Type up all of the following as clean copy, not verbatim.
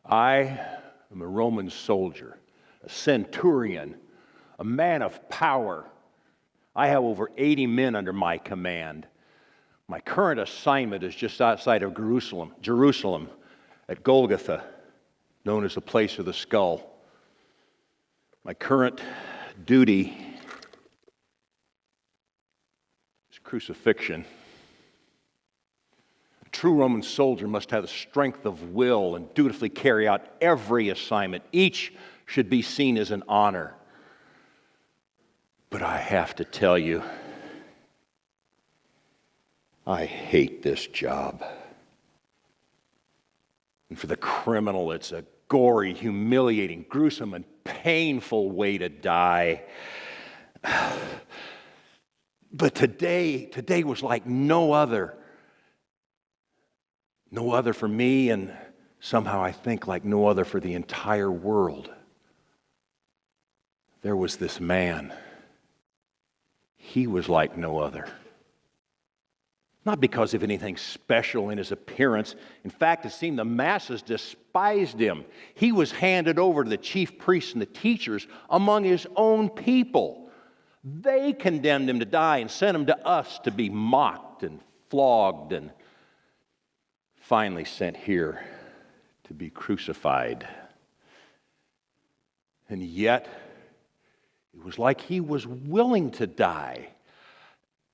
I am a Roman soldier, a centurion, a man of power. I have over 80 men under my command. My current assignment is just outside of Jerusalem, at Golgotha, known as the place of the skull. My current duty is crucifixion. A true Roman soldier must have the strength of will and dutifully carry out every assignment. Each should be seen as an honor. But I have to tell you, I hate this job. And for the criminal, it's a gory, humiliating, gruesome, and painful way to die. But today was like no other. No other for me, and somehow I think like no other for the entire world. There was this man. He was like no other. Not because of anything special in his appearance. In fact, it seemed the masses despised him. He was handed over to the chief priests and the teachers among his own people. They condemned him to die and sent him to us to be mocked and flogged and finally sent here to be crucified. And yet, it was like he was willing to die.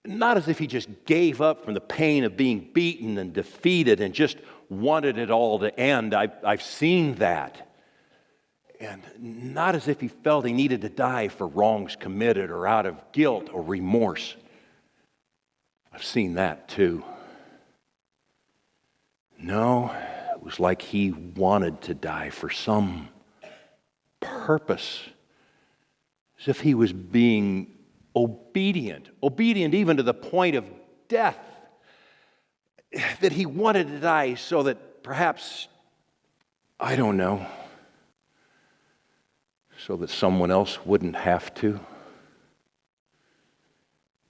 Not as if he just gave up from the pain of being beaten and defeated and just wanted it all to end. I've seen that. And not as if he felt he needed to die for wrongs committed or out of guilt or remorse. I've seen that too. No, it was like he wanted to die for some purpose. As if he was being obedient even to the point of death, that he wanted to die so that perhaps, I don't know, so that someone else wouldn't have to.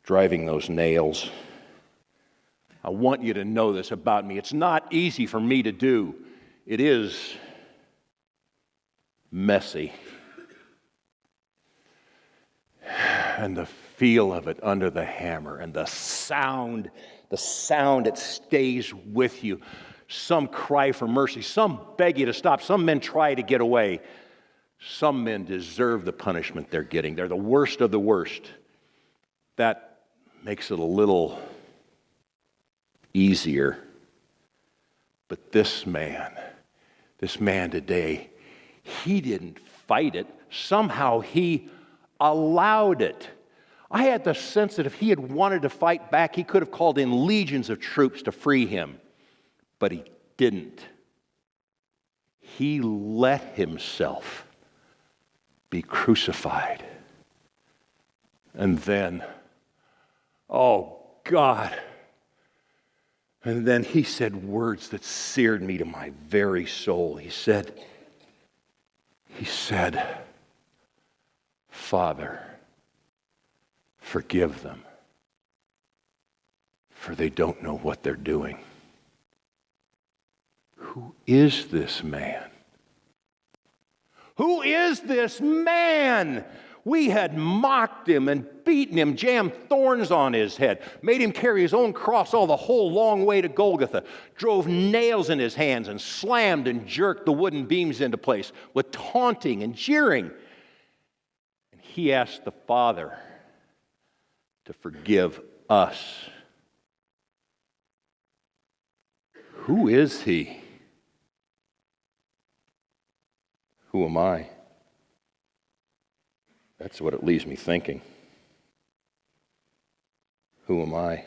Driving those nails. I want you to know this about me. It's not easy for me to do. It is messy. And the feel of it under the hammer and the sound it stays with you. Some cry for mercy, some beg you to stop, some men try to get away. Some men deserve the punishment they're getting. They're the worst of the worst. That makes it a little easier. But this man today, he didn't fight it. Somehow he allowed it. I had the sense that if he had wanted to fight back, he could have called in legions of troops to free him. But he didn't. He let himself be crucified. And then, oh God, and then he said words that seared me to my very soul. He said, Father, forgive them, for they don't know what they're doing. Who is this man? Who is this man? We had mocked him and beaten him, jammed thorns on his head, made him carry his own cross all the whole long way to Golgotha, drove nails in his hands and slammed and jerked the wooden beams into place with taunting and jeering. And he asked the Father to forgive us. Who is he? Who am I? That's what it leaves me thinking. Who am I?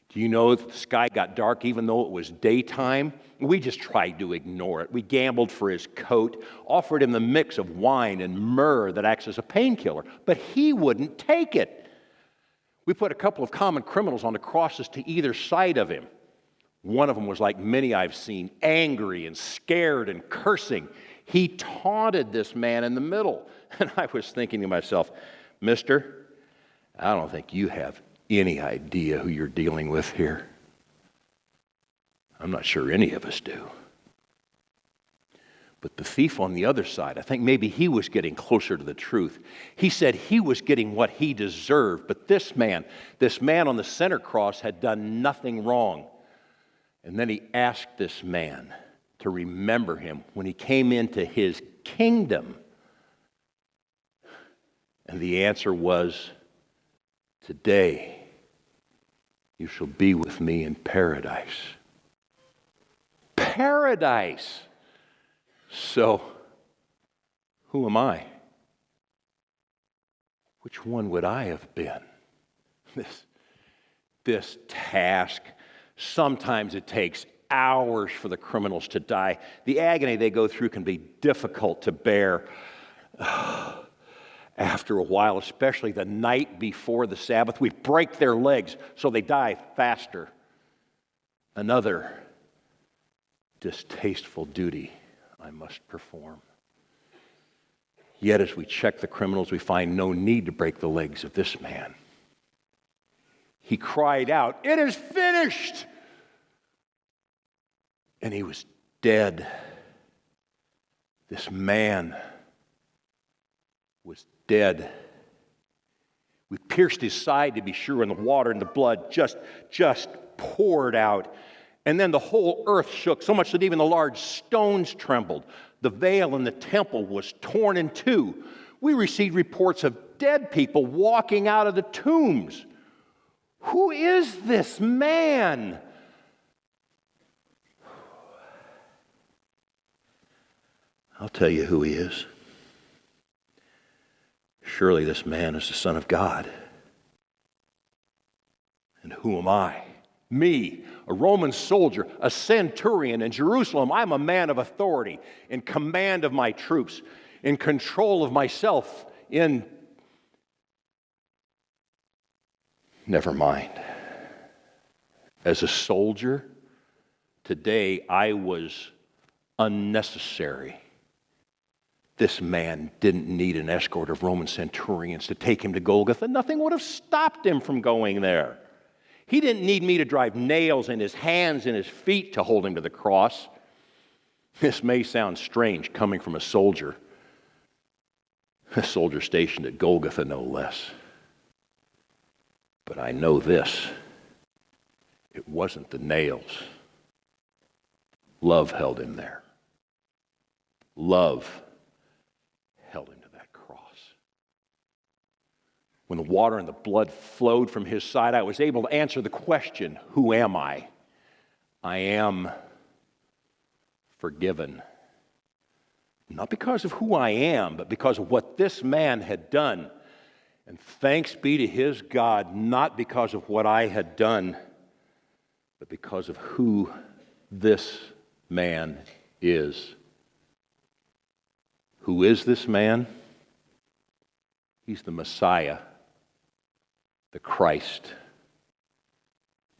Do you know that the sky got dark even though it was daytime? We just tried to ignore it. We gambled for his coat, offered him the mix of wine and myrrh that acts as a painkiller, but he wouldn't take it. We put a couple of common criminals on the crosses to either side of him. One of them was like many I've seen, angry and scared and cursing. He taunted this man in the middle. And I was thinking to myself, Mister, I don't think you have any idea who you're dealing with here. I'm not sure any of us do. But the thief on the other side, I think maybe he was getting closer to the truth. He said he was getting what he deserved, but this man on the center cross had done nothing wrong. And then he asked this man to remember him when he came into his kingdom. And the answer was, today you shall be with me in paradise. Paradise! So, who am I? Which one would I have been? This task, sometimes it takes hours for the criminals to die. The agony they go through can be difficult to bear after a while, especially the night before the Sabbath. We break their legs so they die faster. Another distasteful duty I must perform. Yet as we check the criminals, we find no need to break the legs of this man. He cried out, "It is finished!" And he was dead. This man was dead. We pierced his side to be sure, and the water and the blood just poured out. And then the whole earth shook, so much that even the large stones trembled. The veil in the temple was torn in two. We received reports of dead people walking out of the tombs. Who is this man? I'll tell you who he is. Surely this man is the Son of God. And who am I? Me, a Roman soldier, a centurion in Jerusalem. I'm a man of authority, in command of my troops, in control of myself, Never mind. As a soldier, today I was unnecessary. This man didn't need an escort of Roman centurions to take him to Golgotha. Nothing would have stopped him from going there. He didn't need me to drive nails in his hands and his feet to hold him to the cross. This may sound strange coming from a soldier stationed at Golgotha no less. But I know this: it wasn't the nails. Love held him there. Love held him to that cross. When the water and the blood flowed from his side, I was able to answer the question, who am I? I am forgiven. Not because of who I am, but because of what this man had done. And thanks be to his God, not because of what I had done, but because of who this man is. Who is this man? He's the Messiah, the Christ,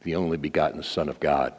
the only begotten Son of God.